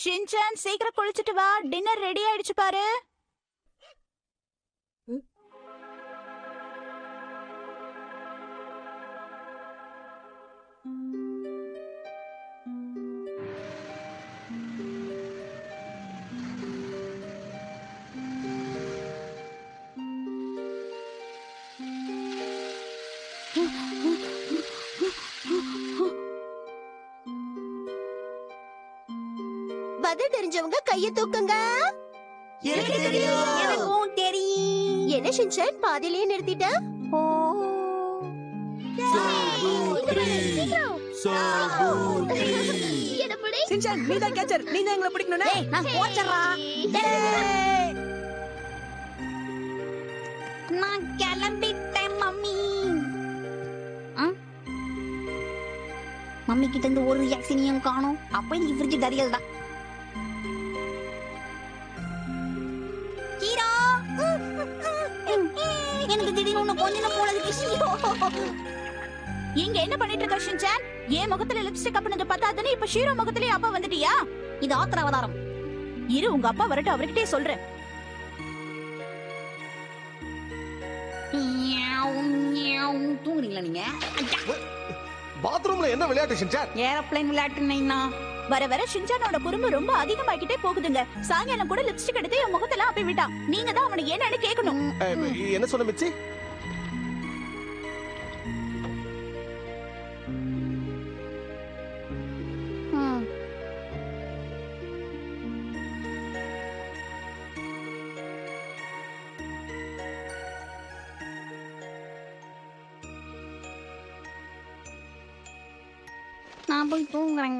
Shinchan சீக்கிரம் குளிச்சிட்டு வா, டின்னர் ரெடி ஆயிடுச்சு பாரு. பதில் தெரிஞ்சவங்க கைய தூக்குங்க. எனக்கும் தெரியும். என்ன ஷின்சான் பாதியிலேயே நிறுத்திட்ட? ஷின்சான் நீ தான் கேச்சர், நீ தான் எங்களை பிடிக்கணும்னா நான் போச்சறா. நான் கிளம்பிட்டேன் மம்மி. மம்மி கிட்ட இருந்து ஒரு ரியாக்ஷனையும் காணோம். அப்ப இன்னைக்கு ஃப்ரிட்ஜ் கரியல் தான். ஹீரோ, எனக்கு திடீர்னு ஒண்ணு கொஞ்சம் போல இருக்கு. இங்க என்ன பண்ணிட்டு இருக்க ஷின்சான்? ஏன் முகத்துல லிப்ஸ்டிக் அப்பனது பத்தாதுன்னு இப்ப ஷீரோ முகத்திலேயே அப்பா வந்துட்டியா? இது ஆத்திர அவதாரம். இரு, உங்க அப்பா வரட்டும், அவர்கிட்டே சொல்றேன். தூங்குறீங்களா நீங்க? பாத்ரூம்ல என்ன விளையாட்டு ஷின்சான்? ஏரோப்ளேன் விளையாட்டு நைனா. வர வர ஷின்சானோட குறும்பு ரொம்ப அதிகமாகிட்டே போகுதுங்க. சாயங்காலம் கூட லிப்ஸ்டிக் எடுத்து என் முகத்தெல்லாம் அப்பி விட்டான். நீங்க தான் அவனை என்னன்னு கேட்கணும். என்ன சொன்ன மிச்சி? நான் போய் தூங்குறேன்.